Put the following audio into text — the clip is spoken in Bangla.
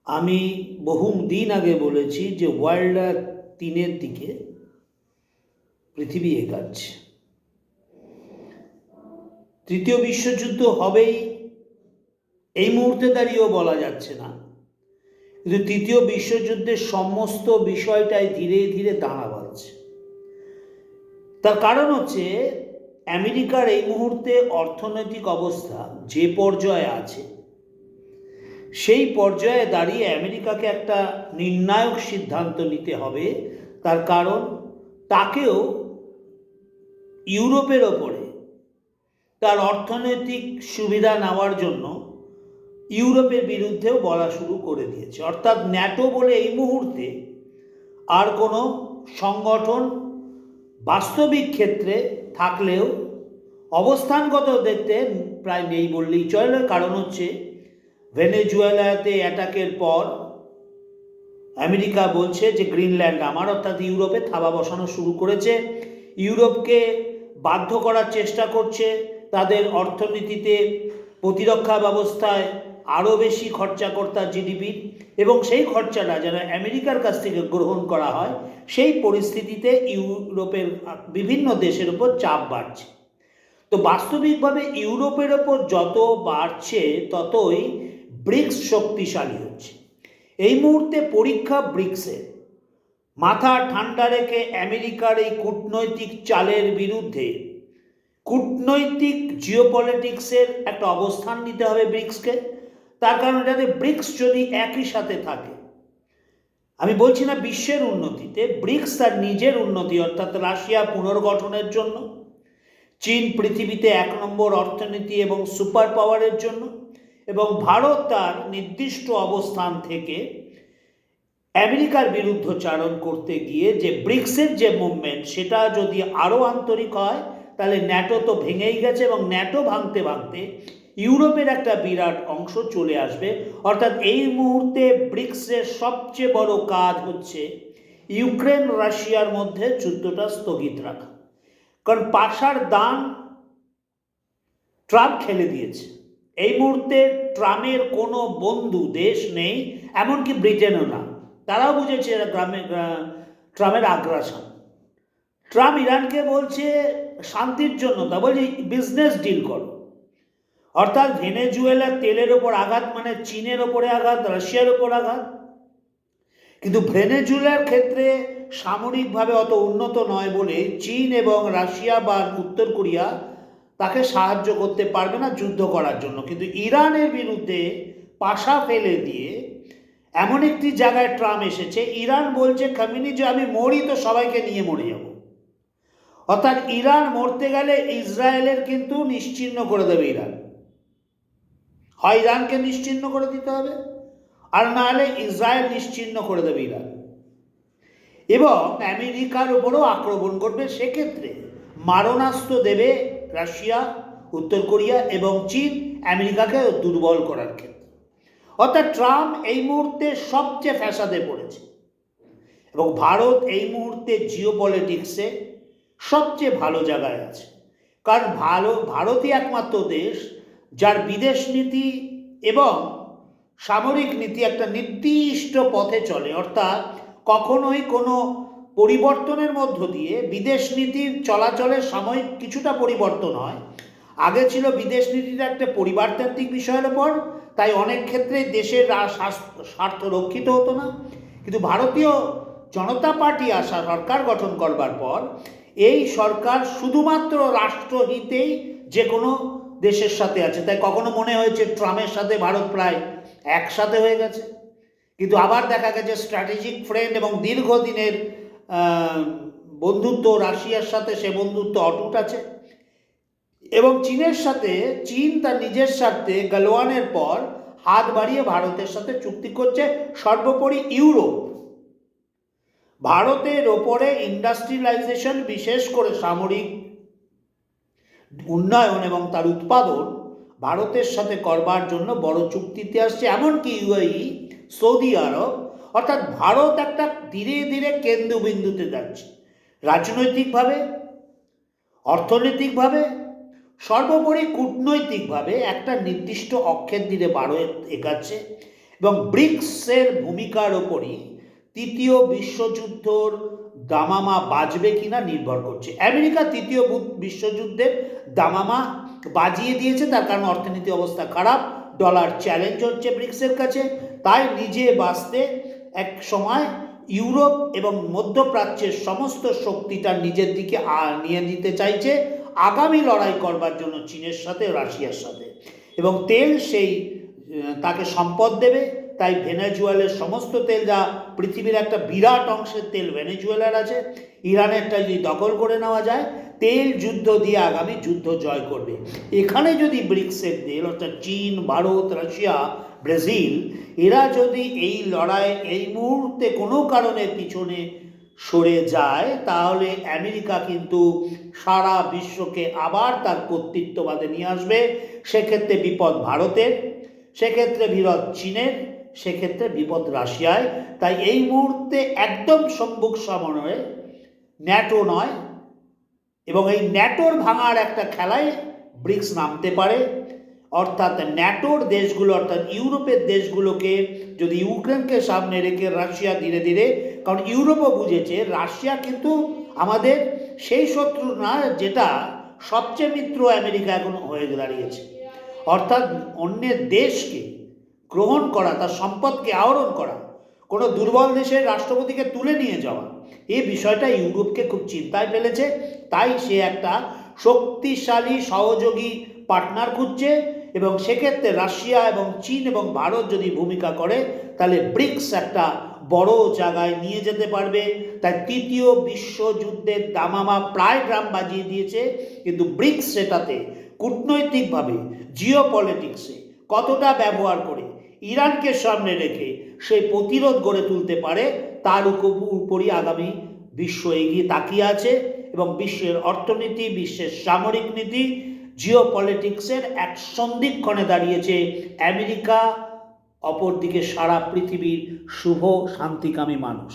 আমি বহু দিন আগে বলেছি যে ওয়ার্ল্ড ওয়ার 3-এর দিকে পৃথিবী এগাচ্ছে। তৃতীয় বিশ্বযুদ্ধ হবেই এই মুহূর্তে দাঁড়িয়েও বলা যাচ্ছে না, কিন্তু তৃতীয় বিশ্বযুদ্ধের সমস্ত বিষয়টাই ধীরে ধীরে দানা বাঁধছে। তার কারণ হচ্ছে আমেরিকার এই মুহূর্তে অর্থনৈতিক অবস্থা যে পর্যায়ে আছে, সেই পর্যায়ে দাঁড়িয়ে আমেরিকাকে একটা নির্ণায়ক সিদ্ধান্ত নিতে হবে। তার কারণ তাকেও ইউরোপের ওপরে তার অর্থনৈতিক সুবিধা নেওয়ার জন্য ইউরোপের বিরুদ্ধেও বলা শুরু করে দিয়েছে। অর্থাৎ ন্যাটো বলে এই মুহূর্তে আর কোনো সংগঠন বাস্তবিক ক্ষেত্রে থাকলেও অবস্থানগত দেখতে প্রায় নেই বললেই চলে। কারণ হচ্ছে ভেনেজুয়েলাতে অ্যাটাকের পর আমেরিকা বলছে যে গ্রিনল্যান্ড আমার, অর্থাৎ ইউরোপে থাবা বসানো শুরু করেছে। ইউরোপকে বাধ্য করার চেষ্টা করছে তাদের অর্থনীতিতে, প্রতিরক্ষা ব্যবস্থায় আরও বেশি খরচা করতে জিডিপির, এবং সেই খরচাটা যেন আমেরিকার কাছ থেকে গ্রহণ করা হয়। সেই পরিস্থিতিতে ইউরোপের বিভিন্ন দেশের উপর চাপ বাড়ছে। তো বাস্তবিকভাবে ইউরোপের ওপর যত বাড়ছে ততই ব্রিক্স শক্তিশালী হচ্ছে। এই মুহূর্তে পরীক্ষা ব্রিক্সের। মাথা ঠান্ডা রেখে আমেরিকার এই কূটনৈতিক চালের বিরুদ্ধে কূটনৈতিক জিওপলিটিক্সের একটা অবস্থান নিতে হবে ব্রিক্সকে। তার কারণ এটাতে ব্রিক্স যদি একই সাথে থাকে, আমি বলছি না বিশ্বের উন্নতিতে, ব্রিক্স তার নিজের উন্নতি অর্থাৎ রাশিয়া পুনর্গঠনের জন্য, চীন পৃথিবীতে 1 নম্বর অর্থনীতি এবং সুপার পাওয়ারের জন্য, এবং ভারত তার নির্দিষ্ট অবস্থান থেকে আমেরিকার বিরুদ্ধচারণ করতে গিয়ে যে ব্রিক্সের যে মুভমেন্ট, সেটা যদি আরও আন্তরিক হয় তাহলে ন্যাটো তো ভেঙেই গেছে, এবং ন্যাটো ভাঙতে ভাঙতে ইউরোপের একটা বিরাট অংশ চলে আসবে। অর্থাৎ এই মুহূর্তে ব্রিক্সের সবচেয়ে বড় কাজ হচ্ছে ইউক্রেন রাশিয়ার মধ্যে যুদ্ধটা স্থগিত রাখা। কারণ পাশার দান ট্রাম্প খেলে দিয়েছে। এই মুহূর্তে ট্রাম্পের কোনো বন্ধু দেশ নেই, এমনকি ব্রিটেনও না। তারাও বুঝেছে ট্রাম্পের আগ্রাসন। ট্রাম্প ইরানকে বলছে শান্তির জন্য, তা বলছে বিজনেস ডিল করো। অর্থাৎ ভেনেজুয়েলার তেলের ওপর আঘাত মানে চীনের ওপরে আঘাত, রাশিয়ার ওপর আঘাত। কিন্তু ভেনেজুয়েলার ক্ষেত্রে সামরিকভাবে অত উন্নত নয় বলে চীন এবং রাশিয়া বা উত্তর কোরিয়া তাকে সাহায্য করতে পারবে না যুদ্ধ করার জন্য। কিন্তু ইরানের বিরুদ্ধে পাশা ফেলে দিয়ে এমন একটি জায়গায় ট্রাম্প এসেছে, ইরান বলছে যে আমি মরি তো সবাইকে নিয়ে মরে যাব। অর্থাৎ ইরান মরতে গেলে ইসরায়েলের কিন্তু নিশ্চিহ্ন করে দেবে ইরান। হয় ইরানকে নিশ্চিহ্ন করে দিতে হবে, আর না হলে ইসরায়েল নিশ্চিহ্ন করে দেবে ইরান, এবং আমেরিকার উপরও আক্রমণ করবে। সেক্ষেত্রে মারণাস্ত্র দেবে রাশিয়া, উত্তর কোরিয়া এবং চীন আমেরিকাকে দুর্বল করার ক্ষেত্রে। অর্থাৎ ট্রাম্প এই মুহূর্তে সবচেয়ে ফ্যাসাদে পড়েছে, এবং ভারত এই মুহূর্তে জিওপলিটিক্সে সবচেয়ে ভালো জায়গায় আছে। কারণ ভারতই একমাত্র দেশ যার বিদেশ নীতি এবং সামরিক নীতি একটা নির্দিষ্ট পথে চলে। অর্থাৎ কখনোই কোনো পরিবর্তনের মধ্য দিয়ে বিদেশ নীতির চলাচলের সাময়িক কিছুটা পরিবর্তন হয়। আগে ছিল বিদেশ নীতিটা একটা পরিবারতান্ত্রিক বিষয়ের ওপর, তাই অনেক ক্ষেত্রে দেশের স্বার্থ রক্ষিত হতো না। কিন্তু ভারতীয় জনতা পার্টি আসা সরকার গঠন করবার পর এই সরকার শুধুমাত্র রাষ্ট্রহিতেই যে কোনো দেশের সাথে আছে। তাই কখনো মনে হয়েছে ট্রাম্পের সাথে ভারত প্রায় একসাথে হয়ে গেছে, কিন্তু আবার দেখা গেছে স্ট্র্যাটেজিক ফ্রেন্ড এবং দীর্ঘদিনের বন্ধুত্ব রাশিয়ার সাথে, সে বন্ধুত্ব অটুট আছে। এবং চীনের সাথে চীন তার নিজের স্বার্থে গালওয়ানের পর হাত বাড়িয়ে ভারতের সাথে চুক্তি করছে। সর্বোপরি ইউরোপ ভারতের ওপরে ইন্ডাস্ট্রিয়ালাইজেশন, বিশেষ করে সামরিক উন্নয়ন এবং তার উৎপাদন ভারতের সাথে করবার জন্য বড় চুক্তিতে আসছে। এমনকি ইউএই, সৌদি আরব, অর্থাৎ ভারত একটা ধীরে ধীরে কেন্দ্রবিন্দুতে যাচ্ছে, রাজনৈতিকভাবে, অর্থনৈতিকভাবে, সর্বোপরি কূটনৈতিকভাবে একটা নির্দিষ্ট অক্ষের দিকে ভারত এগাচ্ছে। এবং ব্রিক্সের ভূমিকার ওপরই তৃতীয় বিশ্বযুদ্ধর দামামা বাজবে কিনা নির্ভর করছে। আমেরিকা তৃতীয় বিশ্বযুদ্ধের দামামা বাজিয়ে দিয়েছে, তার কারণ অর্থনীতি অবস্থা খারাপ, ডলার চ্যালেঞ্জ হচ্ছে ব্রিক্সের কাছে, তাই নিজে বাঁচতে এক সময় ইউরোপ এবং মধ্যপ্রাচ্যের সমস্ত শক্তিটা নিজের দিকে নিয়ে নিতে চাইছে আগামী লড়াই করবার জন্য চীনের সাথে, রাশিয়ার সাথে। এবং তেল সেই তাকে সম্পদ দেবে, তাই ভেনেজুয়েলার সমস্ত তেল, যা পৃথিবীর একটা বিরাট অংশের তেল ভেনেজুয়েলার আছে, ইরানেরটা যদি দখল করে নেওয়া যায়, তেল যুদ্ধ দিয়ে আগামী যুদ্ধ জয় করবে। এখানে যদি ব্রিক্সের দেশ অর্থাৎ চীন, ভারত, রাশিয়া, ব্রাজিল, এরা যদি এই লড়াই এই মুহূর্তে কোনো কারণে পিছনে সরে যায়, তাহলে আমেরিকা কিন্তু সারা বিশ্বকে আবার তার কর্তৃত্ববাদে নিয়ে আসবে। সেক্ষেত্রে বিপদ ভারতের, সেক্ষেত্রে বিপদ চীনের, সেক্ষেত্রে বিপদ রাশিয়ায়। তাই এই মুহূর্তে একদম সম্মুখ সামনে ন্যাটো নয়, এবং এই ন্যাটোর ভাঙার একটা খেলায় ব্রিক্স নামতে পারে। অর্থাৎ ন্যাটোর দেশগুলো, অর্থাৎ ইউরোপের দেশগুলোকে যদি ইউক্রেনকে সামনে রেখে রাশিয়া ধীরে ধীরে, কারণ ইউরোপও বুঝেছে রাশিয়া কিন্তু আমাদের সেই শত্রু না যেটা সবচেয়ে মিত্র আমেরিকা এখন হয়ে দাঁড়িয়েছে। অর্থাৎ অন্যের দেশকে গ্রহণ করা, তার সম্পদকে আহরণ করা, কোনো দুর্বল দেশের রাষ্ট্রপতিকে তুলে নিয়ে যাওয়া, এই বিষয়টা ইউরোপকে খুব চিন্তায় ফেলেছে। তাই সে একটা শক্তিশালী সহযোগী পার্টনার খুঁজছে, এবং সেক্ষেত্রে রাশিয়া এবং চীন এবং ভারত যদি ভূমিকা করে, তাহলে ব্রিক্স একটা বড় জায়গায় নিয়ে যেতে পারবে। তাই তৃতীয় বিশ্বযুদ্ধের দামামা প্রায় ড্রাম বাজিয়ে দিয়েছে, কিন্তু ব্রিক্স সেটাতে কূটনৈতিকভাবে, জিও পলিটিক্সে কতটা ব্যবহার করে ইরানকে সামনে রেখে সেই প্রতিরোধ গড়ে তুলতে পারে, তার উপরই আগামী বিশ্ব এগিয়ে তাকিয়ে আছে। এবং বিশ্বের অর্থনীতি, বিশ্বের সামরিক নীতি, জিও পলিটিক্সের এক সন্ধিক্ষণে দাঁড়িয়েছে আমেরিকা, অপরদিকে সারা পৃথিবীর শুভ শান্তিকামী মানুষ।